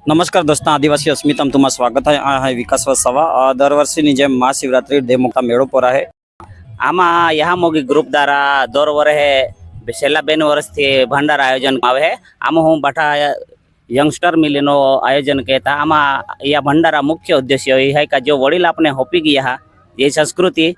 नमस्कार दोस्तों, आदिवासी अस्मिता में तुम्हारा स्वागत है। आ है विकास सभा दर वर्षनी जेम महाशिवरात्रि देवमुक्ता मेड़ो पर है। आमा यहाँ मोगी ग्रुप द्वारा दर वरे छेल्ला 2 वर्षथी भंडार आयोजन आवे है। आम हूँ बठा यंगस्टर मिलीनो आयोजन कहता। आमा यह भंडारा मुख्य उद्देश्य ये है कि जो वडील आपने होपी गया ये संस्कृति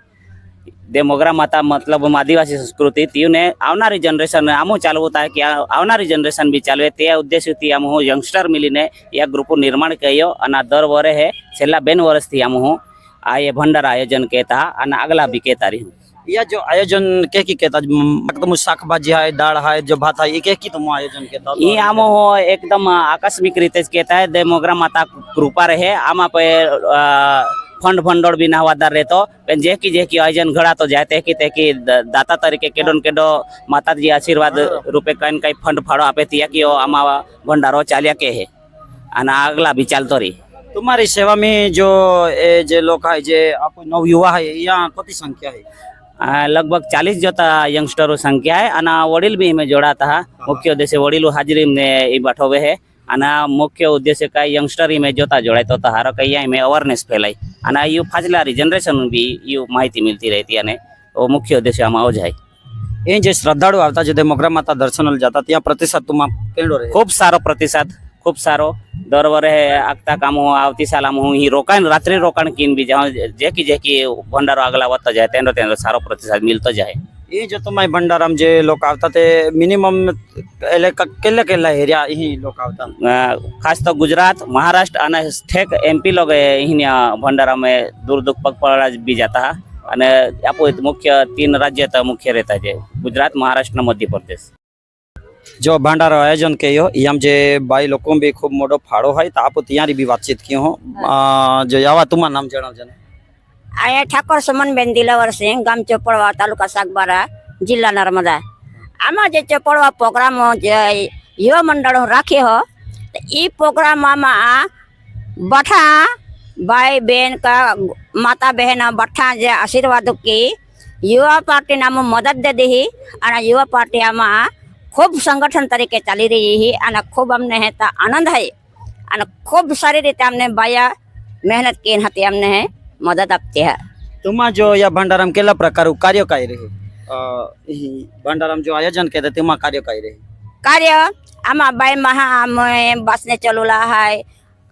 दे मोगरा माता मतलब आदिवासी संस्कृति तीने आवनारी जनरेशन आमू चालू है कि आवनारी जनरेशन भी चालवे ते उद्देश्य थी आम हूँ यंगस्टर मिलीने यह ग्रुप निर्माण कयो अना दर वरे है छेल्ला 2 वर्षथी आम हूँ आ ये भंडारा आयोजन कहता अना अगला भी कहता रही हूँ। यह जो आयोजन के की कहता तुम शाकभाजी है, दाल है, जो भात है, ये के की तुम आयोजन कहता ये आम हो एकदम आकस्मिक रीते कहता है दे मोगरा माता कृपा रहे आमा पे फंड भंडोड़ भी नावादार रहतो जेकी आयोजन घड़ा तो जाते कि दाता तरीके केडोन केडो माता जी आशीर्वाद रूपे कहीं कहीं फंड फाड़ो आपे तिया कि आमा भंडारो चालिया के है आना अगला भी चलतो रही। तुम्हारी सेवा में जो जे लोग है जे आप नव युवा है यहाँ कितनी संख्या है? लगभग 40 जोता यंगस्टरों संख्या है अना वडील भी में जोड़ा था। मुख्य उद्देश्य वडील हाजिरी में बैठोवे है अना मुख्य उद्देश्य का यंगस्टर में जोता जोड़ाई तो हारो कहीं में अवेरनेस फैलाई अना यू फाजलारी जनरेशन भी यू माहिती मिलती रहती है वो मुख्य उद्देश्य आम हो जाए। ये जो श्रद्धालु आता जो मोगरा माता दर्शन जाता त्या प्रतिशत तुम केड़ो रहे? खूब सारो प्रतिशत खूब सारो दर वरे आगता काम आवती साल आम ही रोकाण रात्रि रोकाण कीन भी जाओ जेकी भंडारो अगला वत्ता जाए तेनो तेनो सारो प्रतिशत मिलतो जाए। ये जो तुम्हारे भंडाराम जे लोग आवता थे मिनिमम केला केला एरिया यही लोग आवता खास तो गुजरात महाराष्ट्र अने ठेक एमपी लोग यही भंडारा में दूर दूर पग पड़ा भी जाता है अने आपो मुख्य 3 राज्य तो मुख्य रहता है गुजरात महाराष्ट्र मध्य प्रदेश। जो भंडारा आयोजन कयो यम जे बाई लोगों भी खूब मोटो फाड़ो है तो आप त्यारी भी बातचीत की हो जो यावा तुम्हारा नाम जणाव जने? आया ठाकुर सुमनबेन दिलावर सिंह गाम चोपड़वा तालुका सागबारा जिला नर्मदा। आमा जे चोपड़वा प्रोग्राम युवा मंडल राखे हो तो ई प्रोग्राम आमा बठा भाई बहन का माता बहन बठा जे आशीर्वाद की युवा पार्टी नाम मदद दे दी और युवा पार्टी आमा खूब संगठन तरीके चली रही है और खूब हमने है तो आनंद है और खूब सारी रीते हमने बाया मेहनत की हती हमने है मदद आपते है। तुम जो या भंडाराम केला प्रकार कार्य काय रहे भंडाराम जो आयोजन कहते तुम कार्य काय रहे? कार्य आमा बाई महा बसने चलूला है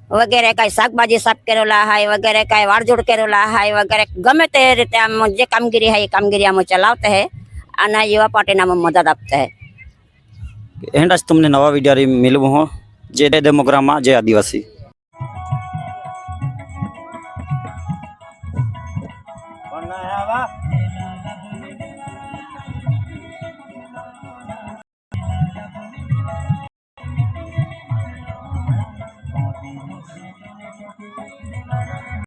वगैरह का शाकभाजी साफ करोला है वगैरह का वारजोड़ करोला है वगैरह गमे ते रीते हम जे कामगिरी है ये कामगिरी हम चलाते हैं और युवा पार्टी नाम मदद आपते है। एंडाज तुमने नवा वीडियो मिलव हो जे डेमोग्रामा जे आदिवासी बनाया